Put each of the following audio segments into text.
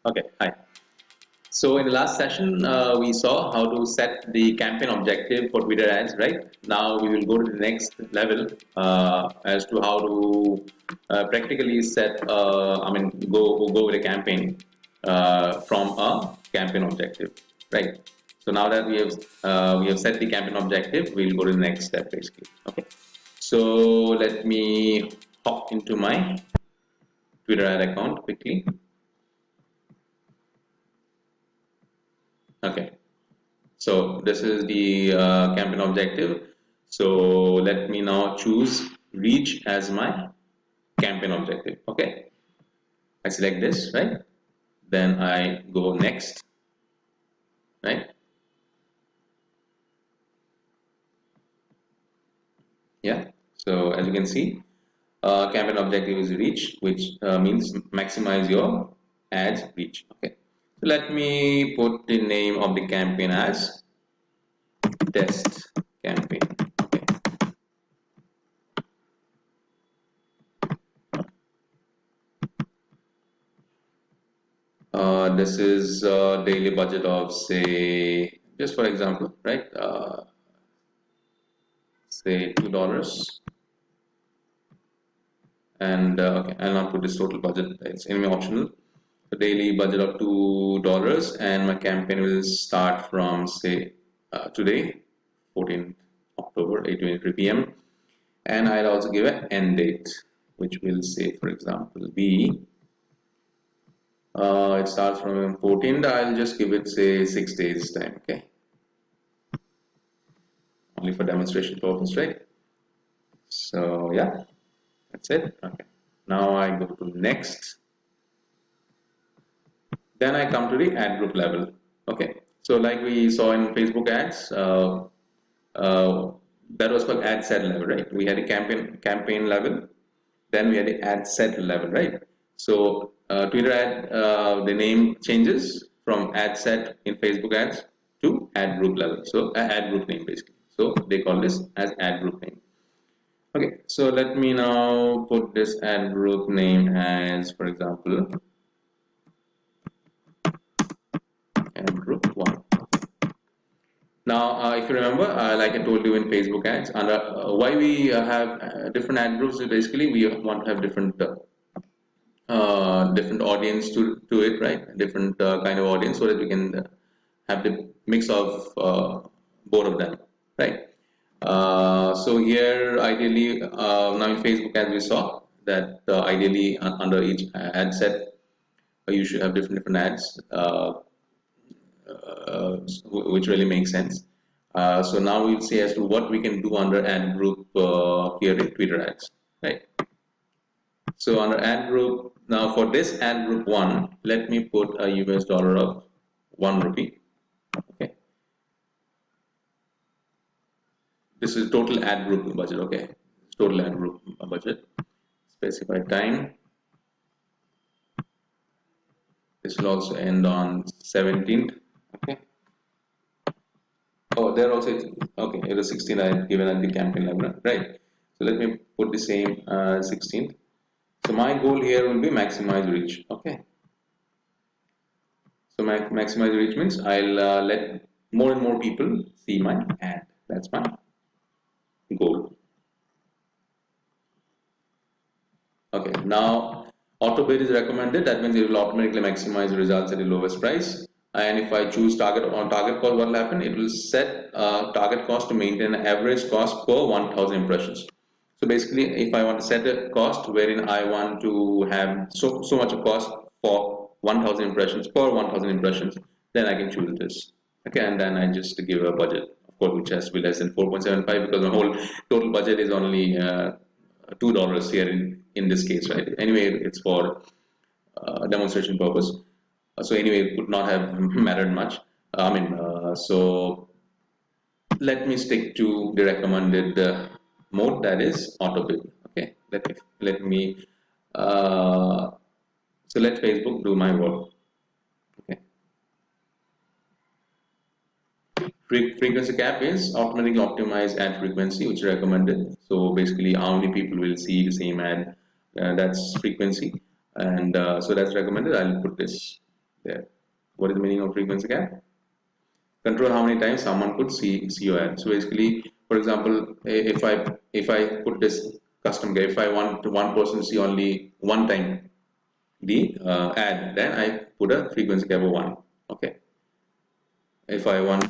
Okay, hi. So in the last session, we saw how to set the campaign objective for Twitter ads, right? Now we will go to the next level as to how to practically set, go with a campaign from a campaign objective, right? So now that we have set the campaign objective, we'll go to the next step basically. Okay. So let me hop into my Twitter ad account quickly. Okay. So this is the campaign objective. So let me now choose reach as my campaign objective. Okay. I select this, right? Then I go next, right? Yeah. So as you can see, campaign objective is reach, which means maximize your ads reach. Okay. So let me put the name of the campaign as test campaign. Okay. This is a daily budget of say, just for example, right? Say $2, and okay, I'll not put this total budget. It's anyway optional. A daily budget of $2, and my campaign will start from say today, 14th October, 8:23 p.m. And I'll also give an end date, which will say, for example, be. It starts from 14th. I'll just give it say 6 days time. Okay. Only for demonstration purpose, right? So yeah, that's it. Okay. Now I go to next. Then I come to the ad group level. Okay. So like we saw in Facebook ads, uh, that was called ad set level, right? We had a campaign level, then we had the ad set level, right? So Twitter ad, the name changes from ad set in Facebook ads to ad group level. So ad group name basically. So they call this as ad group name. Okay, so let me now put this ad group name as, for example, ad group 1. Now, if you remember, like I told you in Facebook ads, under why we have different ad groups is basically we want to have different audience to it, right? Different kind of audience so that we can have the mix of both of them, right? So here, ideally, now in Facebook, as we saw, that ideally under each ad set, you should have different ads, which really makes sense. So now we'll see as to what we can do under ad group here in Twitter ads, right? So under ad group, now for this ad group 1, let me put a US dollar of 1 rupee. Okay. This is total ad group budget. Okay. Total ad group budget. Specify time. This will also end on 17th. Okay. Oh, there also, okay, it is 16 I had given at the campaign level, right? So let me put the same 16th. So my goal here will be maximize reach. Okay. So maximize reach means I'll let more and more people see my ad. That's my goal. Okay. Now auto bid is recommended. That means it will automatically maximize the results at the lowest price. And if I choose target on target cost, what will happen? It will set target cost to maintain an average cost per 1,000 impressions. So basically, if I want to set a cost wherein I want to have so much of cost for 1,000 impressions per 1,000 impressions, then I can choose this. Okay, and then I just give a budget, of course, which has to be less than 4.75 because the whole total budget is only $2 here in this case, right? Anyway, it's for demonstration purpose. So anyway, it would not have mattered much. So let me stick to the recommended mode, that is auto bid. Okay, let me uh, so let Facebook do my work. Okay, frequency cap is automatically optimize ad frequency, which is recommended. So basically, how many people will see the same ad? That's frequency, and so that's recommended. I'll put this there. What is the meaning of frequency cap? Control how many times someone could see your ad. So basically, for example, if I put this custom cap, if I want one person to see only one time the ad, then I put a frequency cap of 1. Okay. If I want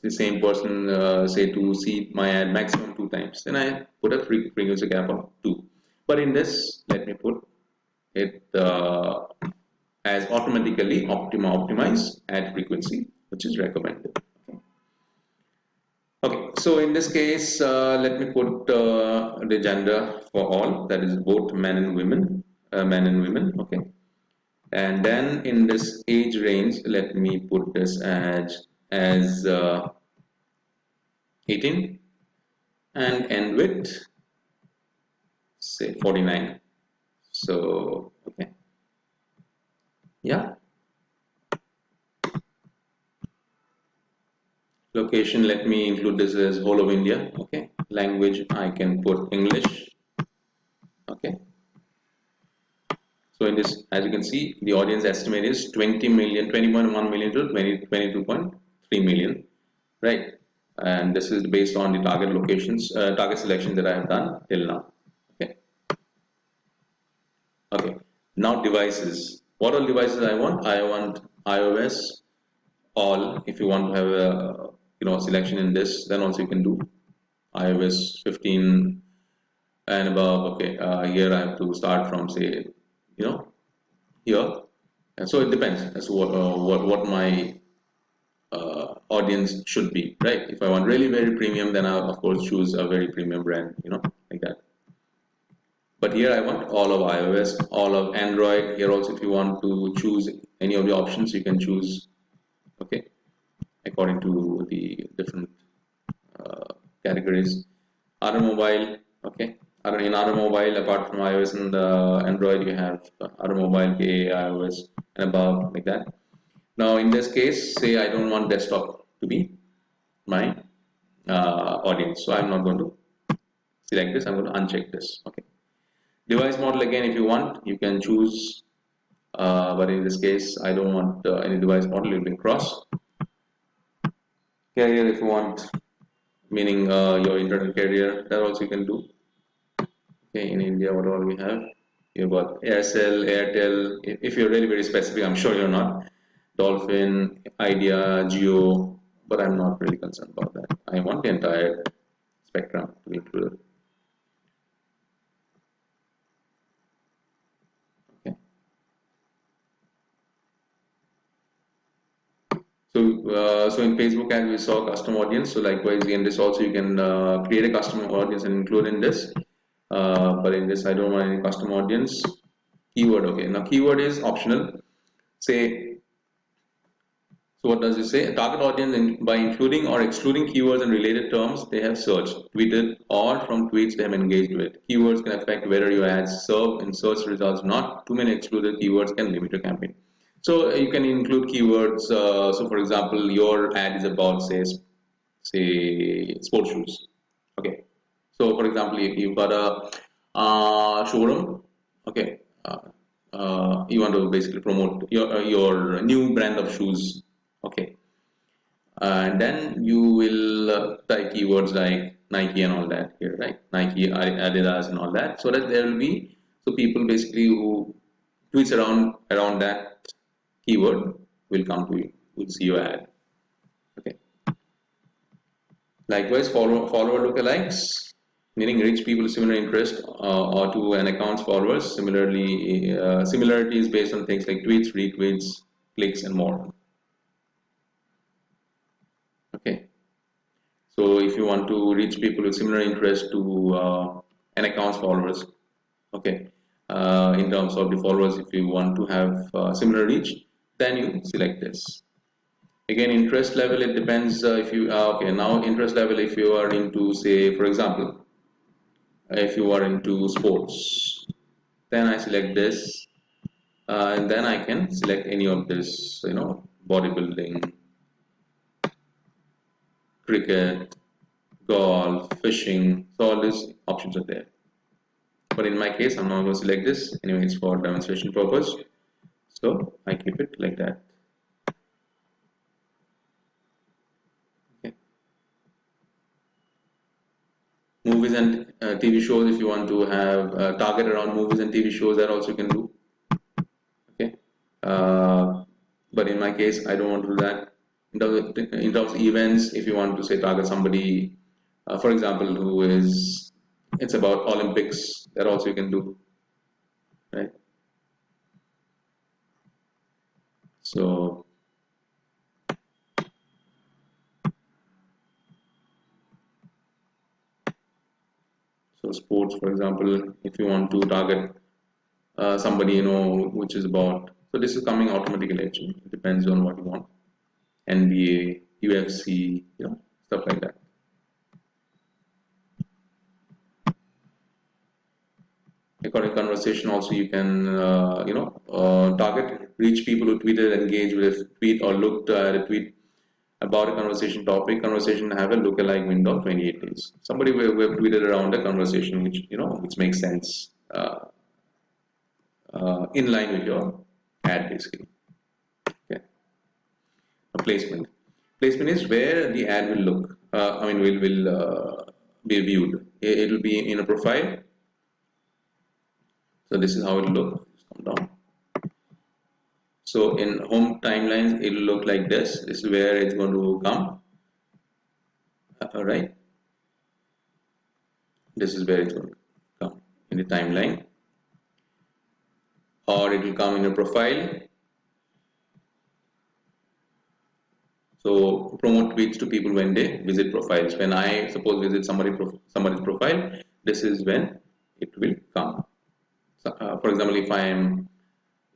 the same person say to see my ad maximum 2 times, then I put a frequency cap of 2. But in this, let me put it as automatically optimize ad frequency, which is recommended. Okay, so in this case, let me put the gender for all, that is both men and women, okay. And then in this age range, let me put this as 18 and end with say 49. So, okay, yeah. Location, let me include this as whole of India, okay. Language, I can put English, okay. So in this, as you can see, the audience estimate is 20 million, 20.1 million to 22.3 million, right? And this is based on the target locations, target selection that I have done till now. Okay. Okay. Now devices. What all devices I want? I want iOS all. If you want to have a selection in this, then also you can do iOS 15 and above. Okay. Here I have to start from say here, and so it depends as to what my audience should be, right? If I want really very premium, then I'll of course choose a very premium brand, like that. But here I want all of iOS, all of Android. Here also, if you want to choose any of the options, you can choose, okay, according to the different categories. Automobile, okay. In automobile, apart from iOS and Android, you have automobile, PA, iOS, and above, like that. Now, in this case, say I don't want desktop to be my audience, so I'm not going to select this. I'm going to uncheck this. Okay. Device model, again, if you want, you can choose, but in this case, I don't want any device model. It will be cross. Carrier, if you want, meaning your internet carrier, that also you can do. Okay, in India, what all we have? You've got Aircel, Airtel. If you're really very specific, I'm sure you're not. Dolphin, Idea, Geo, but I'm not really concerned about that. I want the entire spectrum to be included. Okay. So in Facebook ads we saw custom audience. So likewise in this also you can create a custom audience and include in this. But in this I don't want any custom audience. Keyword, okay. Now keyword is optional. Say, so what does it say? Target audience by including or excluding keywords and related terms they have searched, tweeted, or from tweets they have engaged with. Keywords can affect whether your ads serve in search results or not. Too many excluded keywords can limit your campaign. So you can include keywords. So for example, your ad is about say sports shoes. Okay. So for example, if you've got a showroom, okay, you want to basically promote your new brand of shoes, okay, and then you will type keywords like Nike and all that here, right? Nike, Adidas, and all that, so that there will be so people basically who tweets around that keyword will come to you, will see your ad, okay. Likewise, follower lookalikes, meaning reach people of similar interest or to an account's followers. Similarly, similarity is based on things like tweets, retweets, clicks, and more. Okay. So if you want to reach people with similar interest to an account's followers, okay, in terms of the followers, if you want to have similar reach, then you select this. Again, interest level, it depends if you, okay, now interest level, if you are into, say, for example, if you are into sports, then I select this, and then I can select any of this, bodybuilding, cricket, golf, fishing, so all these options are there. But in my case, I'm not going to select this. Anyway, it's for demonstration purpose. So I keep it like that. Okay. Movies and TV shows, if you want to have target around movies and TV shows, that also you can do. Okay. But in my case, I don't want to do that. In terms of events, if you want to say target somebody, for example, who is, it's about Olympics, that also you can do, right? So, so sports, for example, if you want to target somebody, which is about, so this is coming automatically actually. It depends on what you want. NBA, UFC, stuff like that. According to conversation, also you can, target, reach people who tweeted, engage with a tweet or looked at a tweet about a conversation topic. Conversation have a lookalike window of 28 days. Somebody will tweeted around a conversation which makes sense, in line with your ad basically. Okay. A placement. Placement is where the ad will look. Will be viewed. It will be in a profile. So this is how it will look. Just come down. So in home timelines, it will look like this. This is where it's going to come. All right. This is where it's going to come in the timeline, or it will come in a profile. So promote tweets to people when they visit profiles. When I suppose visit somebody's profile, this is when it will come. So, for example, if I am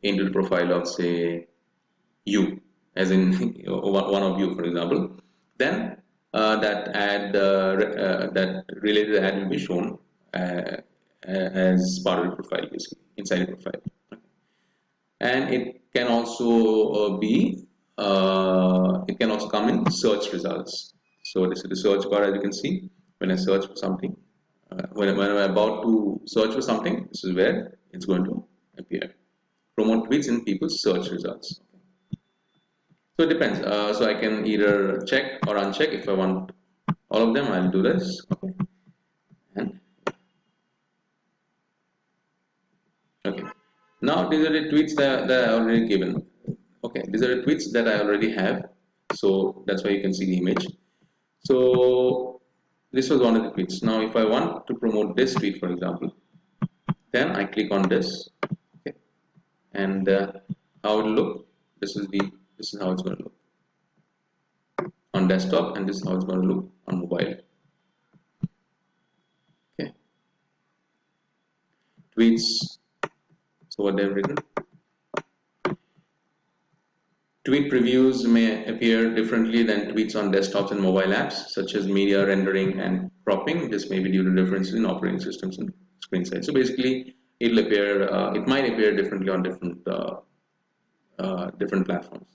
into the profile of say you, as in one of you, for example, then that related ad will be shown as part of the profile, basically inside the profile. And it can also come in search results. So this is the search bar, as you can see. When I search for something, when I'm about to search for something, this is where it's going to appear. Promote tweets in people's search results. So it depends. So I can either check or uncheck. If I want all of them, I'll do this. Okay. And okay. Now these are the tweets that I already given. Okay, these are the tweets that I already have. So that's why you can see the image. So this was one of the tweets. Now if I want to promote this tweet, for example, then I click on this. Okay. And how it will look. This is how it's going to look on desktop, and this is how it's going to look on mobile. Okay. Tweets. So what they've written. Tweet previews may appear differently than tweets on desktops and mobile apps, such as media rendering and cropping. This may be due to differences in operating systems and screen size. So basically, it might appear differently on different platforms.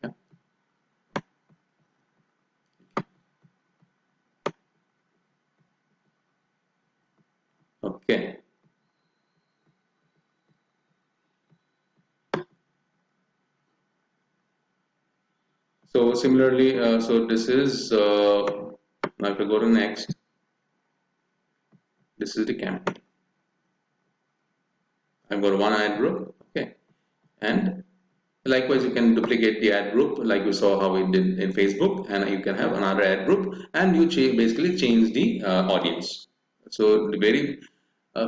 Yeah. Okay. So similarly, so this is now if I go to next, this is the campaign. I've got one ad group, okay, and likewise you can duplicate the ad group like you saw how we did in Facebook, and you can have another ad group, and you basically change the audience. So the very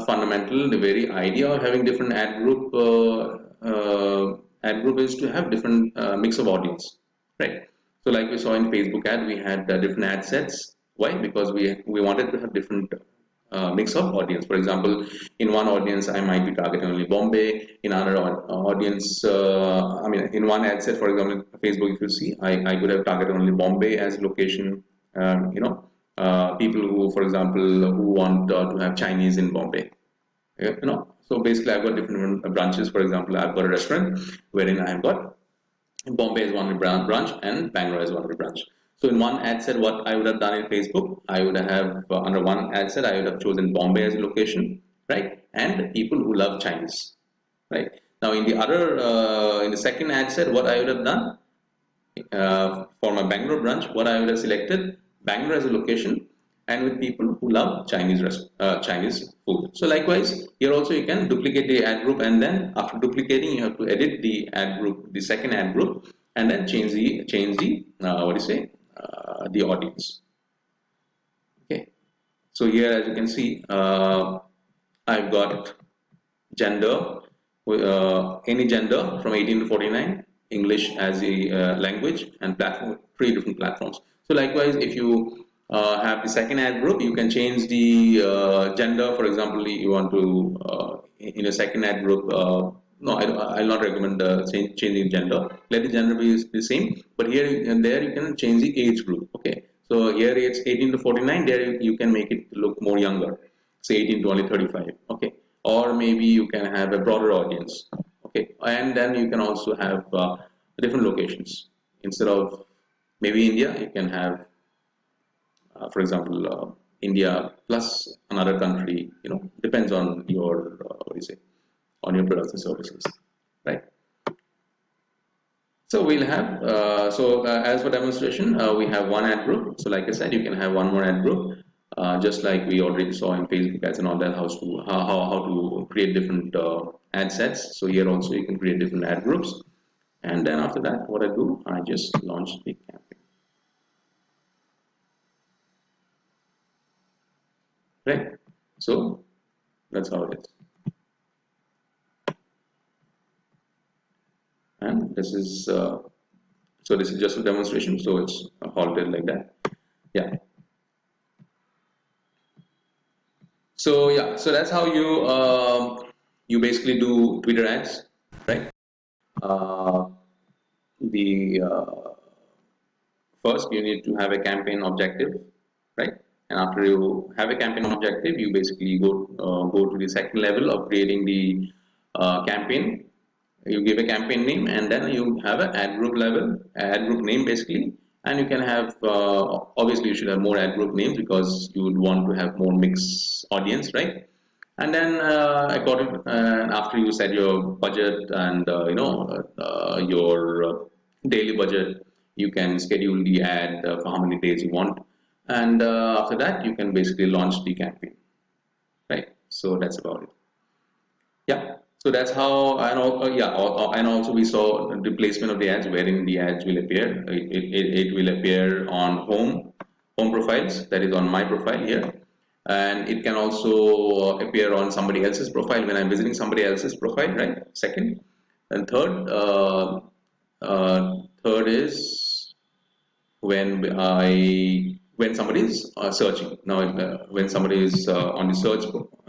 fundamental, the very idea of having different ad group is to have different mix of audience, right? So like we saw in Facebook ad, we had different ad sets. Why? Because we wanted to have different mix of audience. For example, in one audience, I might be targeting only Bombay. In another audience, in one ad set, for example, Facebook, if you see, I could have targeted only Bombay as location. People who, for example, who want to have Chinese in Bombay. So basically, I've got different branches. For example, I've got a restaurant wherein I've got Bombay is one branch and Bangalore is one branch. So in one ad set, what I would have done in Facebook, I would have under one ad set, I would have chosen Bombay as a location, right? and people who love Chinese, right? Now in the other, in the second ad set, what I would have done for my Bangalore branch, what I would have selected Bangalore as a location, and with people who love Chinese food. So likewise, here also you can duplicate the ad group, and then after duplicating, you have to edit the ad group, the second ad group, and then change the what do you say, the audience. Okay. So here, as you can see, I've got gender, any gender from 18 to 49, English as a language, and platform, three different platforms. So likewise, if you have the second ad group, you can change the gender. For example, you want to in a second ad group. No, I'll not recommend changing gender. Let the gender be the same, but here and there you can change the age group. Okay, so here it's 18 to 49. There you can make it look more younger, say 18 to only 35. Okay, or maybe you can have a broader audience. Okay, and then you can also have different locations. Instead of maybe India, you can have for example, India plus another country, depends on your, what do you say, on your products and services, right? So we'll have, as for demonstration, we have one ad group. So like I said, you can have one more ad group, just like we already saw in Facebook ads and all that, how to create different ad sets. So here also you can create different ad groups. And then after that, what I do, I just launch the campaign, right? So that's how it is. And this is this is just a demonstration, so it's halted like that. Yeah. So yeah, so that's how you basically do Twitter ads, right? Uh, the First you need to have a campaign objective, right? And after you have a campaign objective, you basically go to the second level of creating the campaign. You give a campaign name, and then you have an ad group level, ad group name basically, and you can have obviously you should have more ad group names because you would want to have more mixed audience, right? And then after you set your budget and your daily budget, you can schedule the ad for how many days you want, and after that you can basically launch the campaign, right? So that's about it. Yeah. So that's how, and also we saw the placement of the ads, wherein the ads will appear. It will appear on home profiles, that is on my profile here, and it can also appear on somebody else's profile when I'm visiting somebody else's profile, right? Second, and third is when somebody is searching. Now, when somebody is on the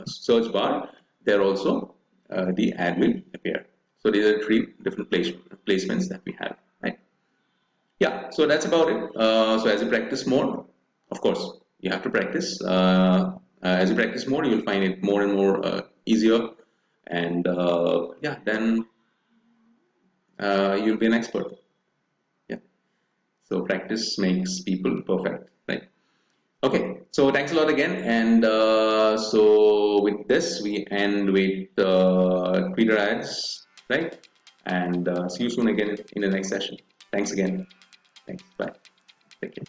search bar, there also the ad will appear. So these are three different placements that we have, right? Yeah, so that's about it. So as you practice more, of course, you have to practice. As you practice more, you'll find it more and more easier, and yeah, then you'll be an expert. Yeah. So practice makes people perfect, right? Okay, so thanks a lot again, and so with this we end with Twitter ads, right? And see you soon again in the next session. Thanks again. Thanks. Bye. Take care.